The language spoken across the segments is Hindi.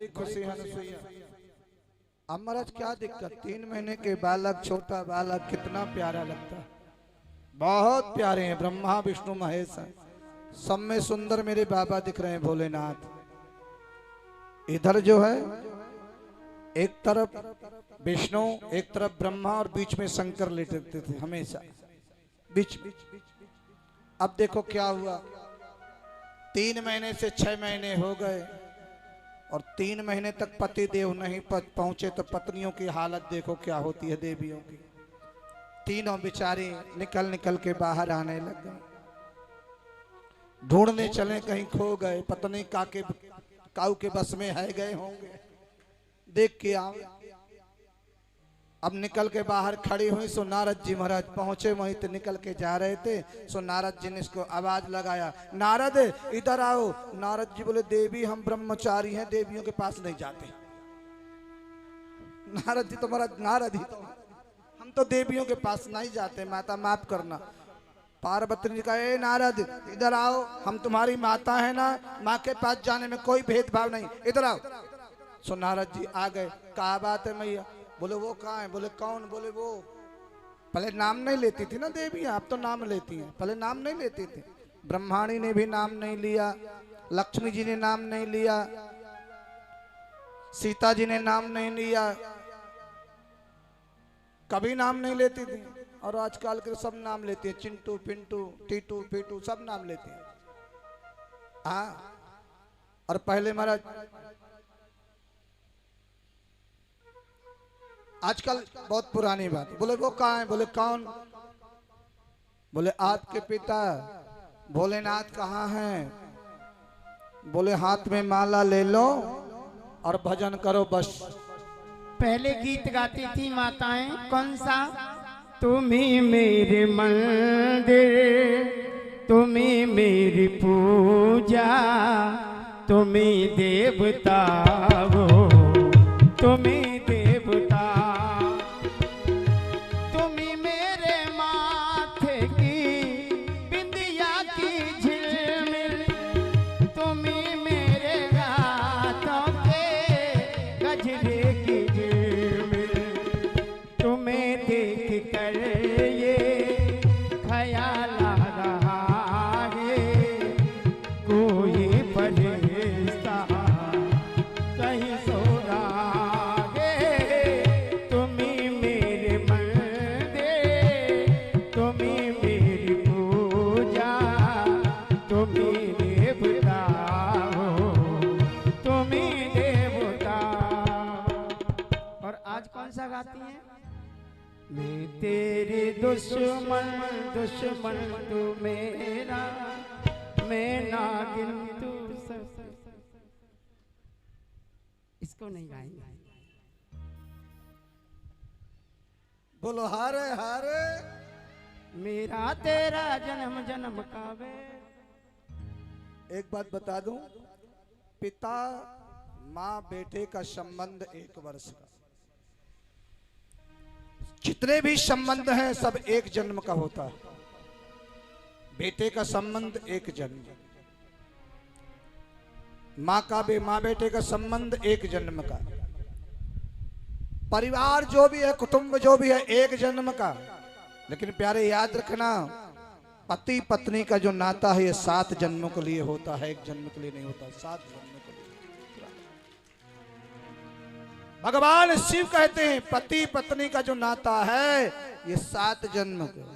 खुशी है अनुसुईया। अब महाराज क्या दिक्कत, 3 महीने के बालक, छोटा बालक कितना प्यारा लगता है, बहुत प्यारे हैं। ब्रह्मा विष्णु महेश हैं, सब में सुंदर मेरे बाबा दिख रहे हैं भोलेनाथ। इधर जो है एक तरफ विष्णु, एक तरफ ब्रह्मा और बीच में शंकर लेटे थे हमेशा बीच में। अब देखो क्या हुआ, 3 महीने से 6 महीने हो गए और 3 महीने तक पति देव नहीं पहुंचे तो पत्नियों की हालत देखो क्या होती है देवियों की। तीनों बेचारी निकल निकल के बाहर आने लग गए, ढूंढने चले कहीं खो गए, पत्नी काऊ के बस में है गए होंगे, देख के आओ। अब निकल के बाहर खड़ी हुई सो नारद जी महाराज पहुंचे, वहीं तो निकल के जा रहे थे। सो नारद जी ने इसको आवाज लगाया, नारद इधर आओ। नारद जी बोले, देवी हम ब्रह्मचारी हैं, देवियों के पास नहीं जाते। नारद जी तो महाराज नारद ही तो, हम तो देवियों के पास नहीं जाते, माता माफ करना। पार्वती जी का, ए नारद इधर आओ, हम तुम्हारी माता है ना, माँ के पास जाने में कोई भेदभाव नहीं, इधर आओ। सो नारद जी आ गए, क्या बात है मैया? बोले वो कहाँ है? बोले कौन? बोले वो। पहले नाम नहीं लेती थी ना देवी, आप तो नाम लेती हैं, पहले नाम नहीं लेती थी। ब्रह्माणी ने भी नाम नहीं लिया, लक्ष्मी जी ने नाम नहीं लिया, सीता जी ने नाम नहीं लिया, कभी नाम नहीं लेती थी। और आजकल के सब नाम लेती है, चिंटू पिंटू टीटू पीटू सब नाम लेती है। हाँ, और पहले महाराज आजकल बहुत पुरानी बात। बोले वो कहाँ है? बोले कौन? बोले आपके पिता भोलेनाथ कहाँ हैं? बोले हाथ में माला ले लो और भजन करो बस। पहले गीत गाती थी माताएं, कौन सा? तुम्ही मेरे मंदिर, तुम्ही मेरी पूजा, तुम्ही देवता हो, तुम्ही देवता, तुम्ही मेरे माथे की बिंदिया की झिलमिल, तुम्ही मेरे हाथों के गजरे की झिलमिल, तुम्हें देख कर ये ख्याल आ रहा है कोई फरिश्ता कहीं सो रहा है। तुम्ही मेरे मंदिर, तुम्ही मेरी पूजा, तुम्ही देवता हो, तुम्ही देवता। और आज कौन सा गाती हैं? मैं तेरे दुश्मन, दुश्मन तू मेरा, मैं नागिन तू सब। इसको नहीं गाएंगे। बोलो हारे हारे। मेरा तेरा जन्म जन्म का वे। एक बात बता दूं, पिता माँ बेटे का संबंध 1 वर्ष का, जितने भी संबंध हैं सब 1 जन्म का होता है। बेटे का संबंध 1 जन्म, माँ का भी माँ बेटे का संबंध 1 जन्म का, परिवार जो भी है, कुटुंब जो भी है 1 जन्म का। लेकिन प्यारे याद रखना, पति पत्नी का जो नाता है ये 7 जन्मों के लिए होता है, 1 जन्म के लिए नहीं होता, 7 जन्मों के लिए। भगवान शिव कहते हैं पति पत्नी का जो नाता है ये 7 जन्म का।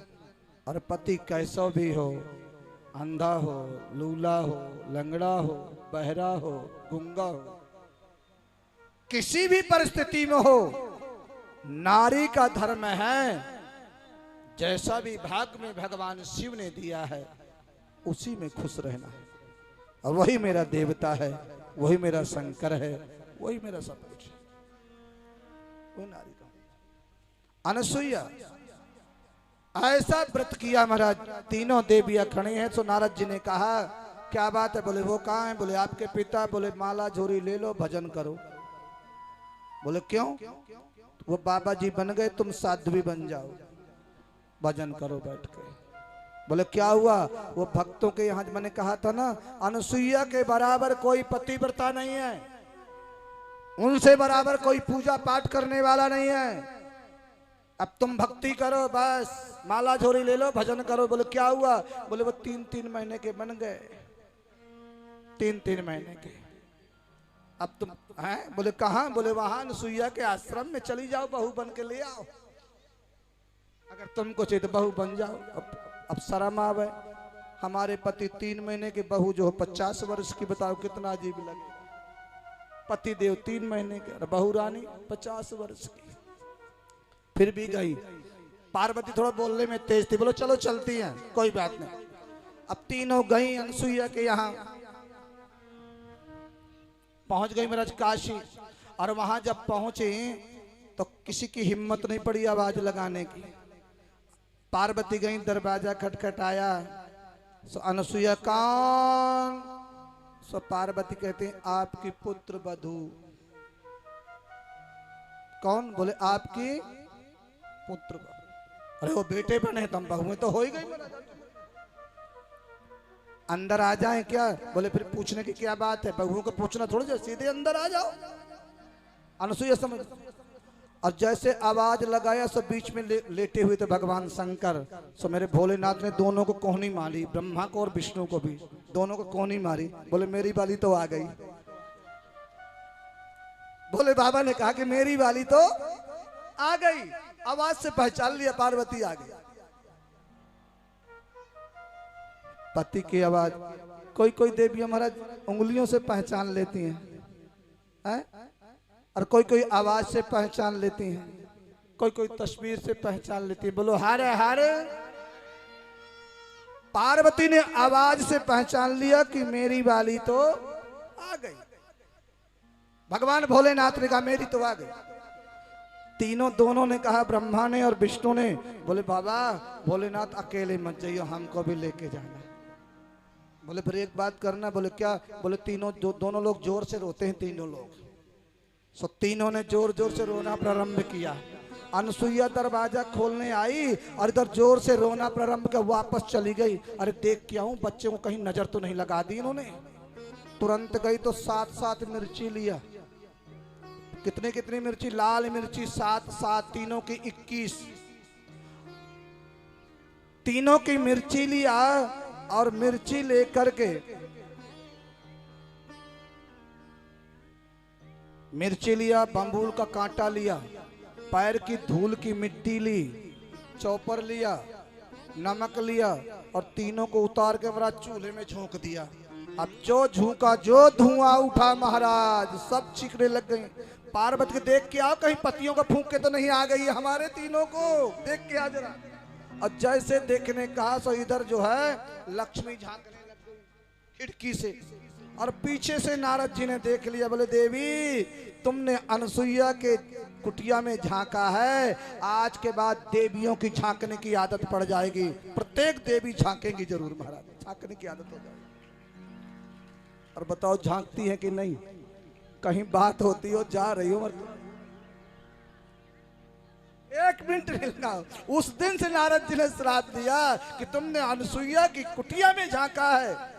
और पति कैसा भी हो, अंधा हो, लूला हो, लंगड़ा हो, बहरा हो, गूंगा हो, किसी भी परिस्थिति में हो, नारी का धर्म है जैसा भी भाग में भगवान शिव ने दिया है उसी में खुश रहना है। और वही मेरा देवता है, वही मेरा शंकर है, वही मेरा सब कुछ है, वो नारी का। अनुसुईया ऐसा व्रत किया महाराज, तीनों देवियां खड़ी हैं। तो नारद जी ने कहा क्या बात है? बोले वो कहाँ है? बोले आपके पिता। बोले माला झोरी ले लो, भजन करो। बोले क्यों? वो बाबा जी बन गए, तुम साध्वी बन जाओ, भजन करो बैठ के। बोले क्या हुआ? वो भक्तों के यहाँ मैंने कहा था ना, अनुसुईया के बराबर कोई पतिव्रता नहीं है। उनसे बराबर कोई पूजा पाठ करने वाला नहीं है। अब तुम भक्ति करो, बस माला झोरी ले लो, भजन करो। बोले क्या हुआ? बोले वो 3-3 महीने के बन गए, 3-3 महीने के। अब तुम हैं? बोले कहाँ? बोले वहां अनुसुईया के आश्रम में चली जाओ, बहू बन के ले आओ। अगर तुमको चाहिए तो बहू बन जाओ। अब शर्म आवे। हमारे पति 3 महीने के, बहू जो 50 वर्ष की, बताओ कितना अजीब लगे। पति देव 3 महीने के, बहू रानी 50 वर्ष की। फिर भी गई। पार्वती थोड़ा बोलने में तेज थी, बोलो चलो चलती हैं, कोई बात नहीं। अब तीनों गई अनुसुईया के यहाँ, पहुंच गई महाराज काशी। और वहां जब पहुंचे तो किसी की हिम्मत नहीं पड़ी आवाज लगाने की। पार्वती गई, दरवाजा खटखटाया। सो अनुसुईया कौन? सो पार्वती कहते हैं आपकी पुत्र वधू। कौन? बोले आपकी पुत्र। अरे वो बेटे बने, तुम बहुएं तो हो ही गई। अंदर आ जाए क्या? बोले फिर पूछने की क्या बात है? बहुओं को पूछना थोड़ा, सीधे अंदर आ जाओ। अनुसुईया समझ। और जैसे आवाज लगाया सो बीच में लेटे हुए थे भगवान शंकर। सो मेरे भोलेनाथ ने दोनों को कोहनी मारी, ब्रह्मा को और विष्णु को भी, दोनों को कोहनी मारी। बोले मेरी वाली तो आ गई। भोले बाबा ने कहा कि मेरी वाली तो आ गई। आवाज से पहचान लिया, पार्वती आ गई। पति की आवाज। कोई कोई देवी महाराज उंगलियों से पहचान लेती हैं, और कोई कोई आवाज से पहचान लेती हैं, कोई कोई तस्वीर से पहचान लेती है। बोलो हारे हारे। पार्वती ने आवाज से पहचान लिया कि मेरी वाली तो आ गई। भगवान भोलेनाथ ने कहा मेरी तो आ गई। तीनों, दोनों ने कहा, ब्रह्मा ने और विष्णु ने। बोले बाबा भोलेनाथ अकेले मत जाइयो, हमको भी लेके जाना। बोले फिर एक बात करना। बोले क्या? बोले तीनों दोनों लोग जोर से रोते हैं, तीनों लोग। सो तीनों ने जोर जोर से रोना प्रारंभ किया। अनुसुईया दरवाजा खोलने आई और इधर जोर से रोना प्रारंभ कर वापस चली गई। अरे देख क्या हूं, बच्चे को कहीं नजर तो नहीं लगा दी इन्होंने। तुरंत गई तो 7-7 मिर्ची लिया। कितने कितनी मिर्ची? लाल मिर्ची 7-7, तीनों की 21। तीनों की मिर्ची लिया और मिर्ची लेकर के, मिर्ची लिया, बम्बूल का कांटा लिया, पैर की धूल की मिट्टी ली, चौपर लिया, नमक लिया और तीनों को उतार के बड़ा चूल्हे में झोंक दिया। अब जो झोंका, जो धुआं उठा महाराज, सब चीखने लग गई। पार्वती के देख के आओ, कहीं पतियों का फूंक के तो नहीं आ गई हमारे तीनों को, देख के आ जरा। और जैसे देखने कहा सो इधर जो है लक्ष्मी झांकने लग गई खिड़की से। और पीछे से नारद जी ने देख लिया। बोले देवी तुमने अनुसुईया के कुटिया में झांका है, आज के बाद देवियों की झांकने की आदत पड़ जाएगी। प्रत्येक देवी झांकेंगी जरूर महाराज, झांकने की आदत हो जाएगी। और बताओ झांकती है कि नहीं? कहीं बात होती हो, जा रही हो, 1 मिनट मिलना। उस दिन से नारद जी ने श्राप दिया कि तुमने अनुसुईया की कुटिया में झांका है,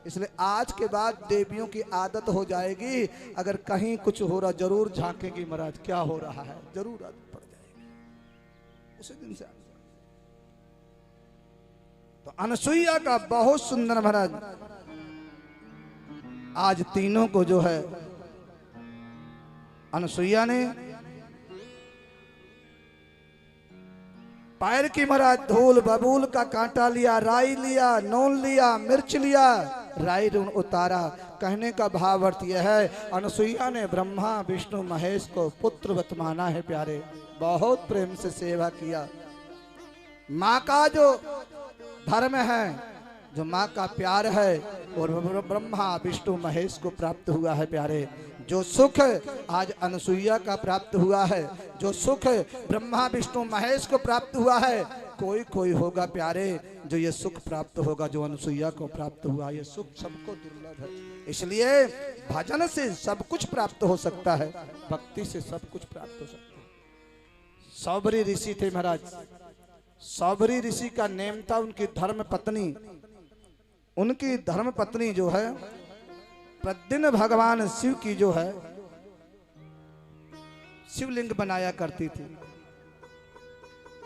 इसलिए आज के बाद देवियों की आदत हो जाएगी। अगर कहीं कुछ हो रहा जरूर झांकेगी महाराज, क्या हो रहा है, जरूर आदत पड़ जाएगी उसी दिन से। तो अनुसुईया का बहुत सुंदर महाराज आज तीनों को जो है अनुसुईया ने पैर की महाराज धूल बबूल का कांटा लिया, राई लिया, नून लिया, मिर्च लिया, राई उतारा। कहने का भाव अर्थ यह है, अनुसुईया ने ब्रह्मा विष्णु महेश को पुत्रवत माना है प्यारे, बहुत प्रेम से सेवा किया। माँ का जो धर्म है, जो माँ का प्यार है, और ब्रह्मा विष्णु महेश को प्राप्त हुआ है प्यारे। जो सुख आज अनुसुईया का प्राप्त हुआ है, जो सुख ब्रह्मा विष्णु महेश को प्राप्त हुआ है, कोई कोई होगा प्यारे जो ये सुख प्राप्त होगा जो अनुसुईया को प्राप्त हुआ। ये सुख सबको दुर्लभ है, इसलिए भजन से सब कुछ प्राप्त हो सकता है, भक्ति से सब कुछ प्राप्त हो सकता है। सौबरी ऋषि थे महाराज। सौबरी ऋषि का नेम था उनकी धर्म पत्नी। उनकी धर्म पत्नी जो है प्रतिदिन भगवान शिव की जो है शिवलिंग बनाया करती थी,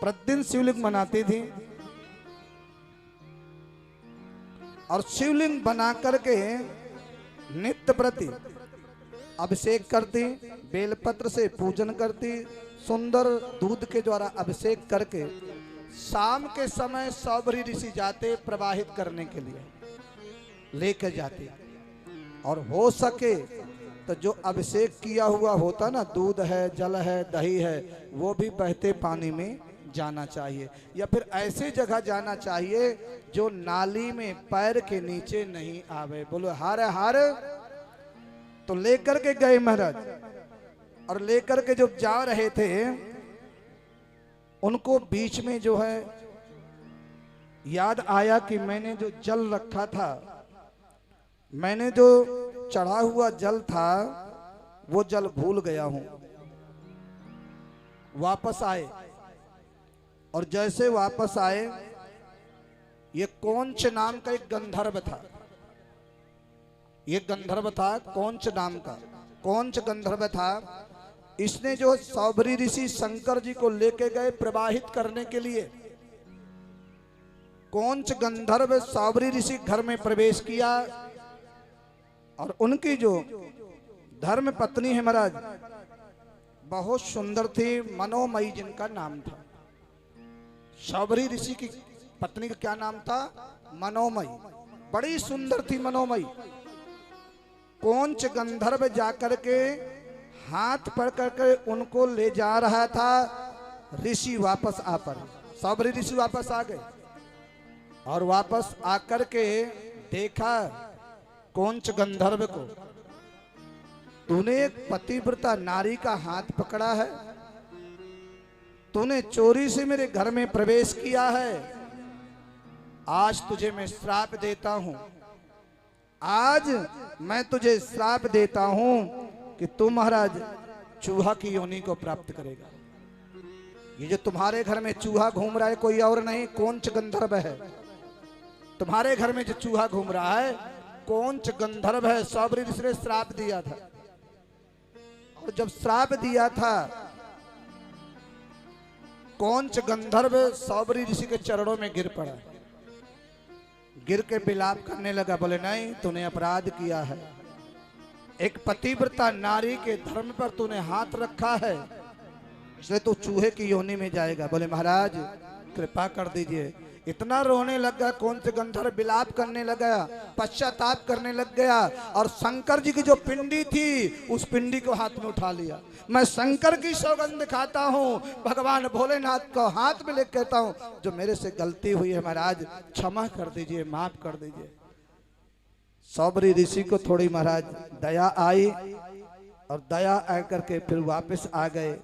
प्रतिदिन शिवलिंग बनाती थी और शिवलिंग बना करके नित्य प्रति अभिषेक करती, बेलपत्र से पूजन करती, सुंदर दूध के द्वारा अभिषेक करके शाम के समय सौबरी ऋषि जाते प्रवाहित करने के लिए लेकर जाते, और हो सके तो जो अभिषेक किया हुआ होता ना, दूध है, जल है, दही है, वो भी बहते पानी में जाना चाहिए, या फिर ऐसे जगह जाना चाहिए जो नाली में पैर के नीचे नहीं आवे। बोलो हर हर। तो लेकर के गए महाराज, और लेकर के जब जा रहे थे उनको बीच में जो है याद आया कि मैंने जो जल रखा था, मैंने जो चढ़ा हुआ जल था वो जल भूल गया हूं। वापस आए, और जैसे वापस आए, ये कौंच नाम का एक गंधर्व था, ये गंधर्व था कौंच नाम का, कौंच गंधर्व था। इसने जो सौबरी ऋषि शंकर जी को लेके गए प्रवाहित करने के लिए, कौंच गंधर्व सौबरी ऋषि घर में प्रवेश किया, और उनकी जो धर्म पत्नी है महाराज बहुत सुंदर थी, मनोमयी जिनका नाम था। सौबरी ऋषि की पत्नी का क्या नाम था? मनोमयी, बड़ी सुंदर थी मनोमयी। कौंच गंधर्व जाकर के हाथ पकड़ करके उनको ले जा रहा था, ऋषि वापस आ पड़े, सौबरी ऋषि वापस आ गए, और वापस आकर के देखा कौंच गंधर्व को, तूने एक पतिव्रता नारी का हाथ पकड़ा है, तूने चोरी से मेरे घर में प्रवेश किया है, आज तुझे मैं श्राप देता हूं, आज मैं तुझे श्राप देता हूं कि तू महाराज चूहा की योनि को प्राप्त करेगा। ये जो तुम्हारे घर में चूहा घूम रहा है कोई और नहीं, कौंच गंधर्व है। तुम्हारे घर में जो चूहा घूम रहा है कौंच गंधर्व है। सौबरी ऋषि ने श्राप दिया था, और जब श्राप दिया था कौंच गंधर्व सौबरी ऋषि के चरणों में गिर पड़ा, गिर के विलाप करने लगा, बोले नहीं तूने अपराध किया है, एक पतिव्रता नारी के धर्म पर तूने हाथ रखा है, इसलिए तू चूहे की योनि में जाएगा। बोले महाराज कृपा कर दीजिए। इतना रोने लगा कौंच गंधर्व, विलाप करने लगा, पश्चाताप करने लग गया, और शंकर जी की जो पिंडी थी उस पिंडी को हाथ में उठा लिया। मैं शंकर की सौगंध खाता हूँ, भगवान भोलेनाथ को हाथ में लेकर कहता हूँ, जो मेरे से गलती हुई है महाराज क्षमा कर दीजिए, माफ कर दीजिए। सौबरी ऋषि को थोड़ी महाराज दया आई, और दया आकर के फिर वापस आ गए।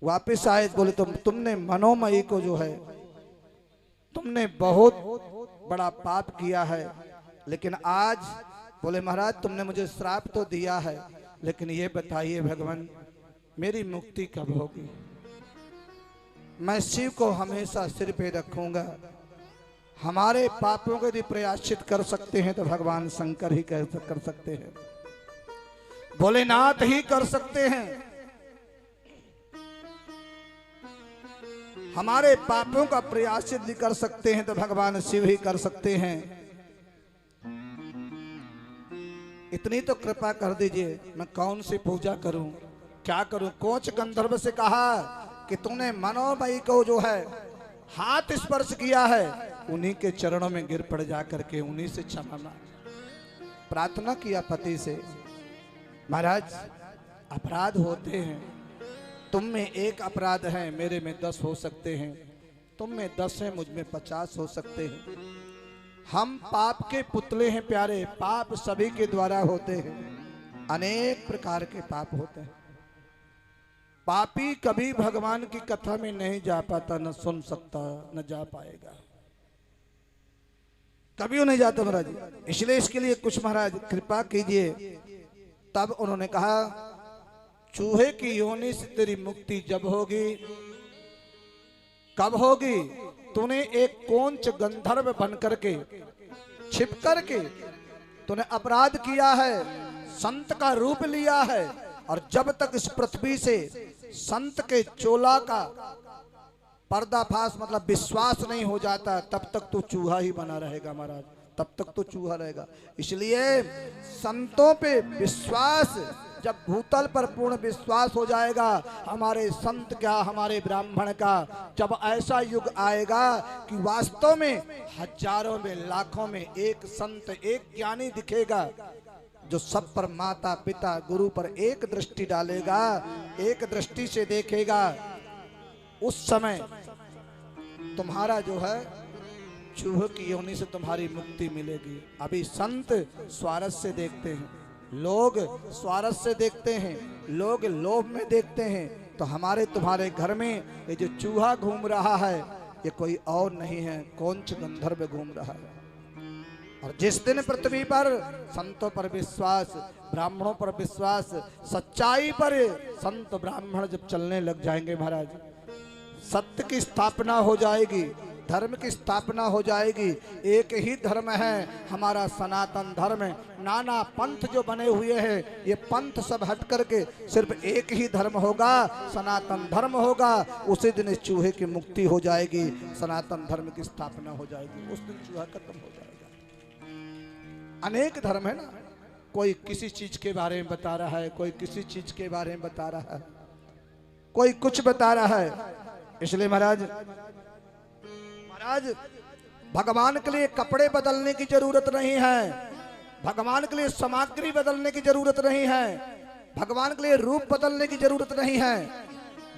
वापस आए, बोले तुमने मनोमयी को जो है तुमने बहुत बड़ा पाप किया है, लेकिन आज बोले महाराज तुमने मुझे श्राप तो दिया है, लेकिन ये बताइए भगवान मेरी मुक्ति कब होगी? मैं शिव को हमेशा सिर पे रखूंगा। हमारे पापों को यदि प्रायश्चित कर सकते हैं तो भगवान शंकर ही कर सकते हैं, भोलेनाथ ही कर सकते हैं। हमारे पापों का प्रायश्चित भी कर सकते हैं तो भगवान शिव ही कर सकते हैं। इतनी तो कृपा कर दीजिए, मैं कौन सी पूजा करूं, क्या करूं? कौंच गंधर्व से कहा कि तूने मनोमयी को जो है हाथ स्पर्श किया है, उन्हीं के चरणों में गिर पड़ जा करके उन्हीं से क्षमा प्रार्थना किया पति से। महाराज अपराध होते हैं, तुम में एक अपराध है, मेरे में 10 हो सकते हैं, तुम में 10 है, मुझ में 50 हो सकते हैं। हम पाप के पुतले हैं प्यारे, पाप सभी के द्वारा होते हैं, अनेक प्रकार के पाप होते हैं। पापी कभी भगवान की कथा में नहीं जा पाता, न सुन सकता, न जा पाएगा, कभी वो नहीं जाता महाराज। इसलिए इसके लिए कुछ महाराज कृपा कीजिए। तब उन्होंने कहा चूहे की योनि से तेरी मुक्ति जब होगी, कब होगी? तूने एक कौंच गंधर्व बन करके छिप करके तूने अपराध किया है, संत का रूप लिया है, और जब तक इस पृथ्वी से संत के चोला का पर्दाफाश मतलब विश्वास नहीं हो जाता, तब तक तो चूहा ही बना रहेगा महाराज, तब तक तो चूहा रहेगा। इसलिए संतों पे विश्वास, जब भूतल पर पूर्ण विश्वास हो जाएगा, हमारे संत क्या हमारे ब्राह्मण का, जब ऐसा युग आएगा कि वास्तव में हजारों में लाखों में एक संत एक ज्ञानी दिखेगा, जो सब पर माता पिता गुरु पर एक दृष्टि डालेगा, एक दृष्टि से देखेगा, उस समय तुम्हारा जो है चूहे की योनि से तुम्हारी मुक्ति मिलेगी। अभी संत स्वार्थ से देखते हैं, लोग स्वार्थ से देखते हैं, लोग लोभ में देखते हैं। तो हमारे तुम्हारे घर में ये जो चूहा घूम रहा है, ये कोई और नहीं है, कौंच गंधर्व घूम रहा है। और जिस दिन पृथ्वी पर संतों पर विश्वास, ब्राह्मणों पर विश्वास, सच्चाई पर संत ब्राह्मण जब चलने लग जाएंगे महाराज, सत्य की स्थापना हो जाएगी, धर्म की स्थापना हो जाएगी। एक ही धर्म है हमारा सनातन धर्म। नाना पंथ जो बने हुए हैं, ये पंथ सब हट करके सिर्फ एक ही धर्म होगा, सनातन धर्म होगा। उसी दिन इस चूहे की मुक्ति हो जाएगी, सनातन धर्म की स्थापना हो जाएगी, उस दिन चूहा खत्म हो जाएगा। अनेक धर्म है ना, कोई किसी चीज के बारे में बता रहा है, कोई किसी चीज के बारे में बता रहा है, कोई कुछ बता रहा है। इसलिए महाराज भगवान के लिए कपड़े बदलने की जरूरत नहीं है, भगवान के लिए सामग्री बदलने की जरूरत नहीं है, भगवान के लिए रूप बदलने की जरूरत नहीं है।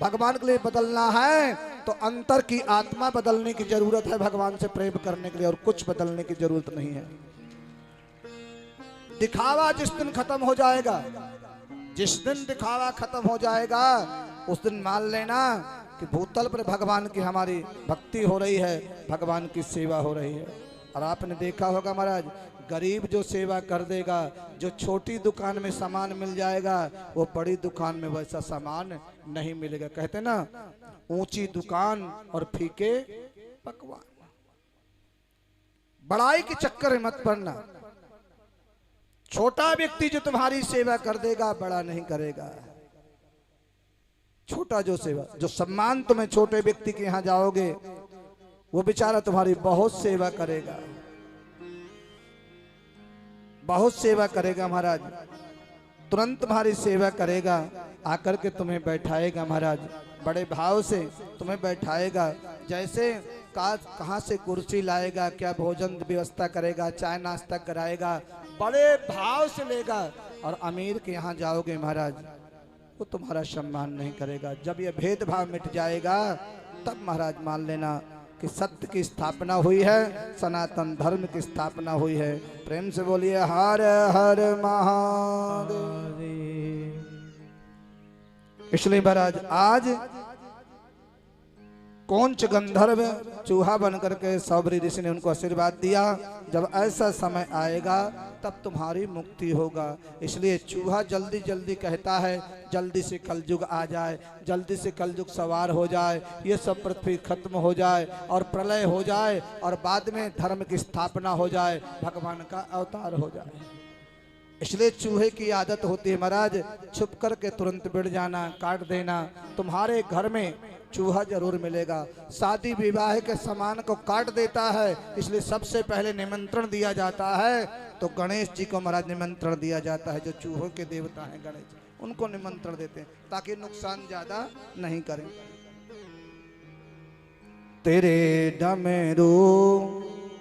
भगवान के लिए बदलना है तो अंतर की आत्मा बदलने की जरूरत है, भगवान से प्रेम करने के लिए, और कुछ बदलने की जरूरत नहीं है। दिखावा जिस दिन खत्म हो जाएगा, जिस दिन दिखावा खत्म हो जाएगा, उस दिन मान लेना कि भूतल पर भगवान की हमारी भक्ति हो रही है, भगवान की सेवा हो रही है। और आपने देखा होगा महाराज, गरीब जो सेवा कर देगा, जो छोटी दुकान में सामान मिल जाएगा, वो बड़ी दुकान में वैसा सामान नहीं मिलेगा। कहते ना, ऊंची दुकान और फीके पकवान। बड़ाई के चक्कर में मत पड़ना। छोटा व्यक्ति जो तुम्हारी सेवा कर देगा, बड़ा नहीं करेगा। छोटा जो सेवा, जो सम्मान तुम्हें छोटे व्यक्ति के यहां जाओगे, वो बेचारा तुम्हारी बहुत सेवा करेगा, बहुत सेवा करेगा महाराज। तुरंत तुम्हारी सेवा करेगा, आकर के तुम्हें बैठाएगा महाराज, बड़े भाव से तुम्हें बैठाएगा। जैसे कहाँ से कुर्सी लाएगा, क्या भोजन व्यवस्था करेगा, चाय नाश्ता कराएगा, बड़े भाव से लेगा। और अमीर के यहाँ जाओगे महाराज, वो तुम्हारा सम्मान नहीं करेगा। जब ये भेदभाव मिट जाएगा, तब महाराज मान लेना कि सत्य की स्थापना हुई है, सनातन धर्म की स्थापना हुई है। प्रेम से बोलिए हर हर महादेव। इसलिए महाराज आज कौंच गंधर्व चूहा बनकर के सौबरी ऋषि ने उनको आशीर्वाद दिया, जब ऐसा समय आएगा तब तुम्हारी मुक्ति होगा। इसलिए चूहा जल्दी जल्दी कहता है, जल्दी से कलयुग आ जाए, जल्दी से कलयुग सवार हो जाए, ये सब पृथ्वी खत्म हो जाए और प्रलय हो जाए, और बाद में धर्म की स्थापना हो जाए, भगवान का अवतार हो जाए। इसलिए चूहे की आदत होती है महाराज, छुप करके तुरंत बिड़ जाना, काट देना। तुम्हारे घर में चूहा जरूर मिलेगा। शादी विवाह के सामान को काट देता है, इसलिए सबसे पहले निमंत्रण दिया जाता है। तो गणेश जी को महाराज निमंत्रण दिया जाता है, जो चूहों के देवता हैं गणेश जी, उनको निमंत्रण देते हैं ताकि नुकसान ज्यादा नहीं करें। तेरे डमरू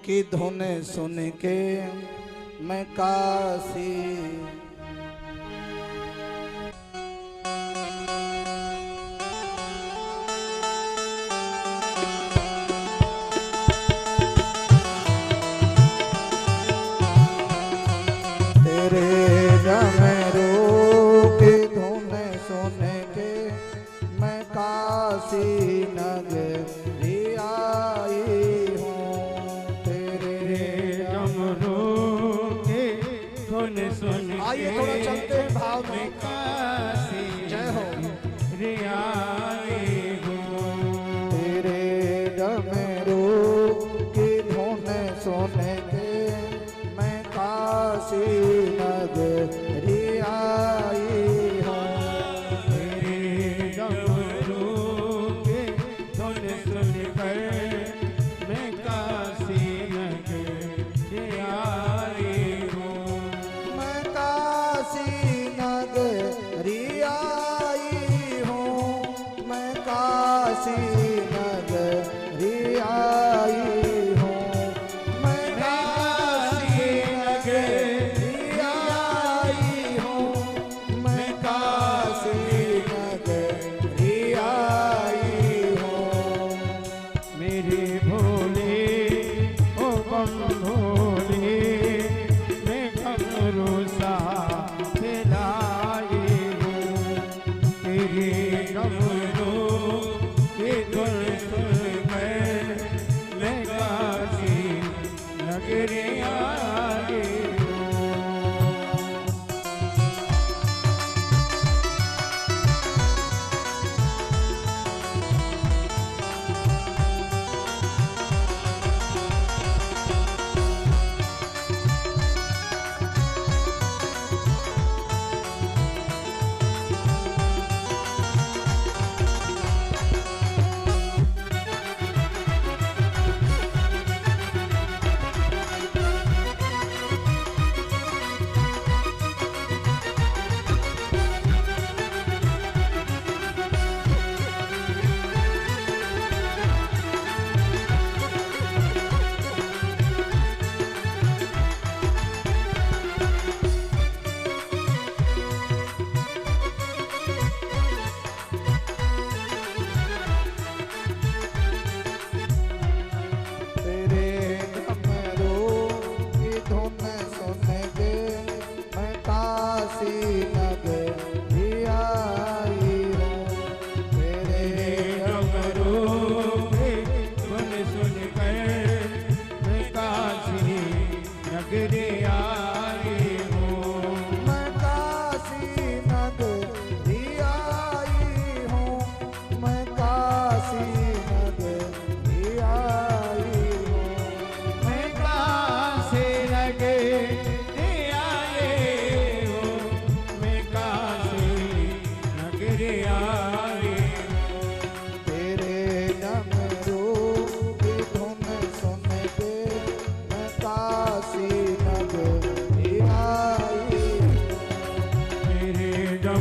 की धुन सुन के मैं काशी आइए थोड़ा चलते हैं भाव में। जय हो रे आए हो, तेरे डमरू की धुन सुन के मैं काशी नगरी आई हूँ।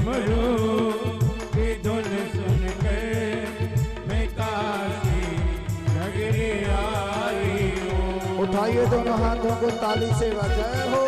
डमरू की धुन सुन कर मैं काशी नगरी आई हूँ। उठाइए दोनों हाथों को ताली से बजाए हो।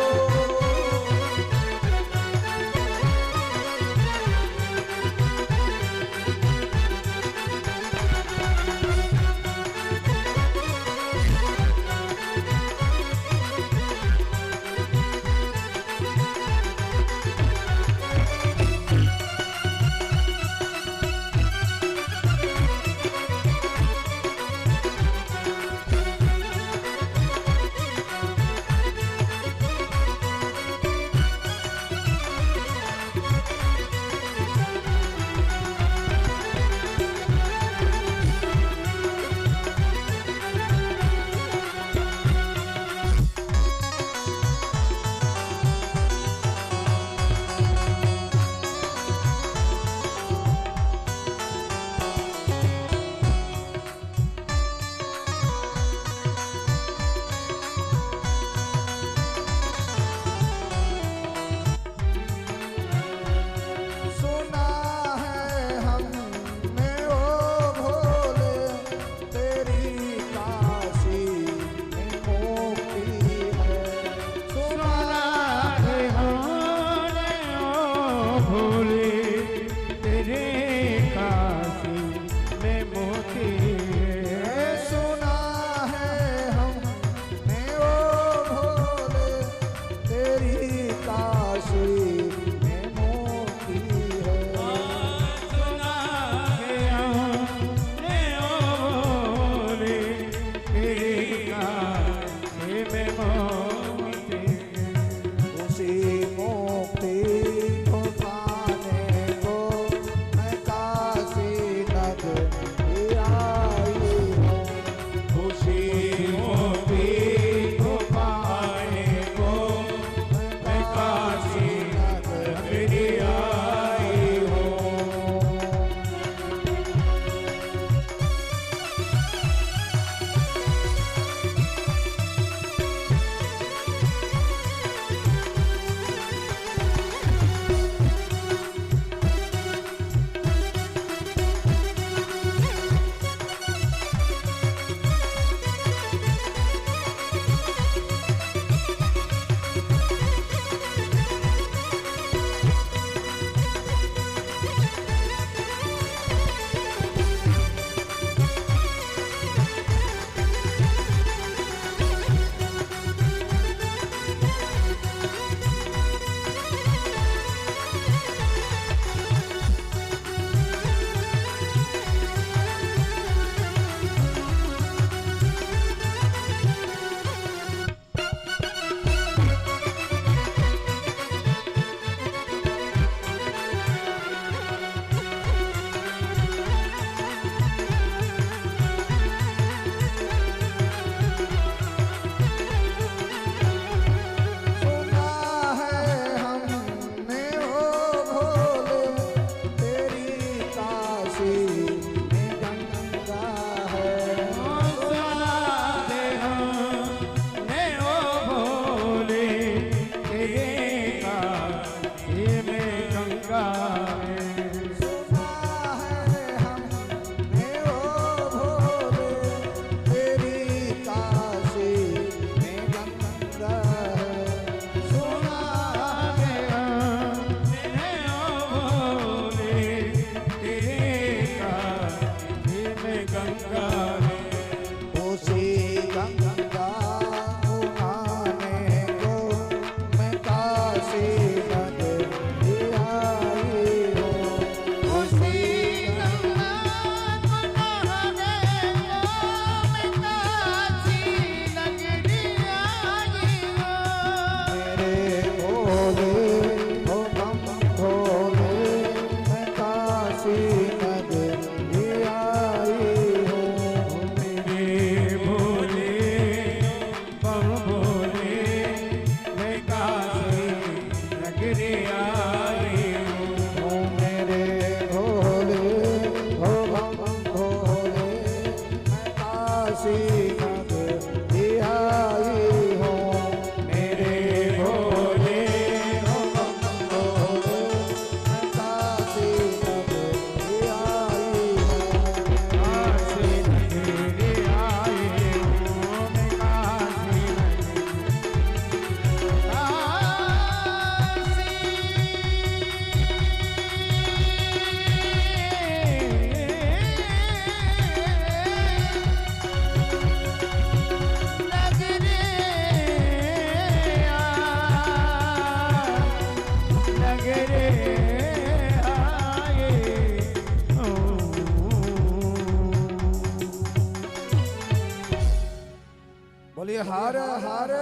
हर हर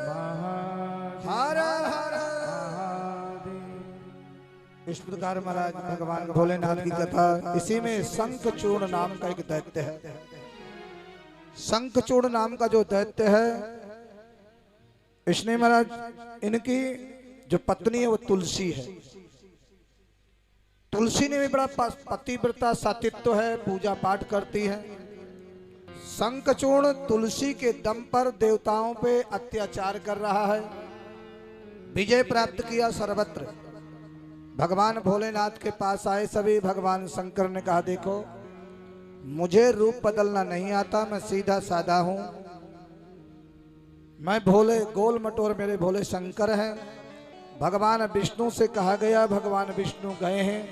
महादेव हर हर। इस प्रकार महाराज भगवान भोलेनाथ की कथा। इसी में शंखचूर्ण नाम का एक दैत्य है। शंखचूर्ण नाम का जो दैत्य है, इसने महाराज इनकी जो पत्नी है वो तुलसी है। तुलसी ने भी बड़ा पतिव्रता सतीत्व है, पूजा पाठ करती है। शंखचूर्ण तुलसी के दम पर देवताओं पे अत्याचार कर रहा है, विजय प्राप्त किया सर्वत्र। भगवान भोलेनाथ के पास आए सभी। भगवान शंकर ने कहा, देखो मुझे रूप बदलना नहीं आता, मैं सीधा साधा हूं, मैं भोले गोल मटोर मेरे भोले शंकर हैं। भगवान विष्णु से कहा गया, भगवान विष्णु गए हैं,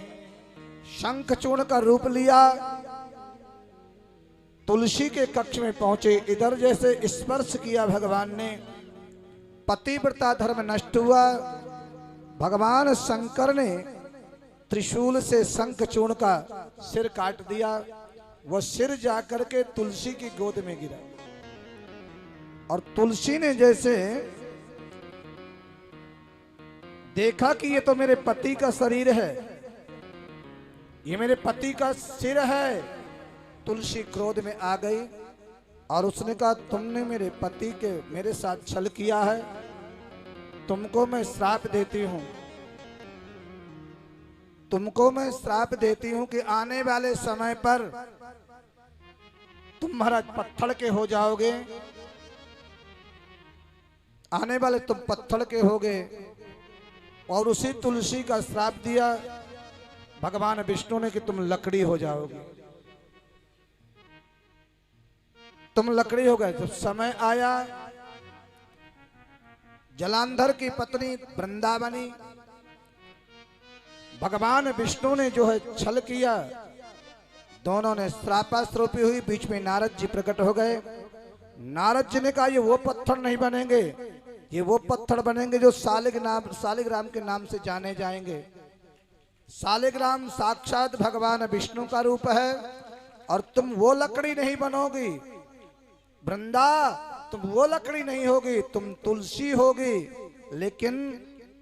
शंखचूर्ण का रूप लिया, तुलसी के कक्ष में पहुंचे। इधर जैसे स्पर्श किया भगवान ने, पतिव्रता धर्म नष्ट हुआ। भगवान शंकर ने त्रिशूल से शंखचूर्ण का सिर काट दिया। वह सिर जाकर के तुलसी की गोद में गिरा, और तुलसी ने जैसे देखा कि ये तो मेरे पति का शरीर है, ये मेरे पति का सिर है, तुलसी क्रोध में आ गई और उसने कहा, तुमने मेरे पति के मेरे साथ छल किया है, तुमको मैं श्राप देती हूं, तुमको मैं श्राप देती हूं कि आने वाले समय पर तुम महाराज पत्थर के हो जाओगे, आने वाले तुम पत्थर के होगे। और उसी तुलसी का श्राप दिया भगवान विष्णु ने कि तुम लकड़ी हो जाओगे, तुम लकड़ी हो गए। जब समय आया, जलांधर की पत्नी वृंदावनी, भगवान विष्णु ने जो है छल किया, दोनों ने श्रापाश्रोपी हुई। बीच में नारद जी प्रकट हो गए। नारद जी ने कहा, ये वो पत्थर नहीं बनेंगे, ये वो पत्थर बनेंगे जो सालिग्राम के नाम से जाने जाएंगे। सालिग्राम साक्षात भगवान विष्णु का रूप है, और तुम वो लकड़ी नहीं बनोगी वृंदा, तुम वो लकड़ी नहीं होगी, तुम तुलसी होगी। लेकिन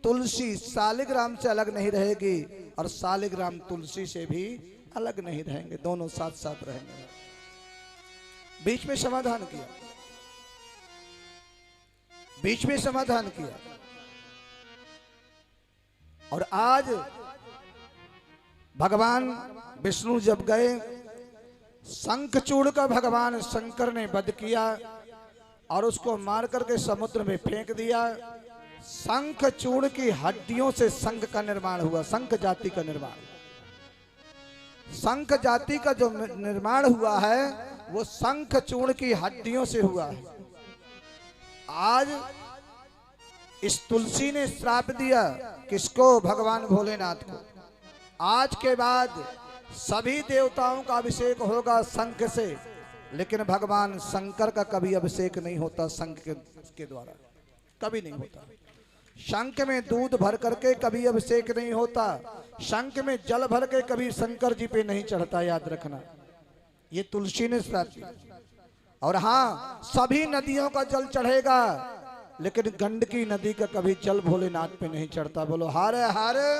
तुलसी सालिग्राम से अलग नहीं रहेगी, और सालिग्राम तुलसी से भी अलग नहीं रहेंगे, दोनों साथ साथ रहेंगे। बीच में समाधान किया, बीच में समाधान किया। और आज भगवान विष्णु जब गए, शंखचूर्ण का भगवान शंकर ने वध किया और उसको मार करके समुद्र में फेंक दिया। शंखचूर्ण की हड्डियों से शंख का निर्माण हुआ, शंख जाति का निर्माण। शंख जाति का जो निर्माण हुआ है वो शंखचूर्ण की हड्डियों से हुआ है। आज इस तुलसी ने श्राप दिया किसको? भगवान भोलेनाथ को। आज के बाद सभी देवताओं का अभिषेक होगा शंख से, लेकिन भगवान शंकर का कभी अभिषेक नहीं होता शंख के द्वारा, कभी नहीं होता। शंख में दूध भर करके कभी अभिषेक नहीं होता, शंख में जल भर के कभी शंकर जी पे नहीं चढ़ता, याद रखना। ये तुलसी ने श्राप दिया। और हाँ, सभी नदियों का जल चढ़ेगा, लेकिन गंडकी नदी का कभी जल भोलेनाथ पे नहीं चढ़ता। बोलो हारे हारे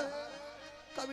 कभी।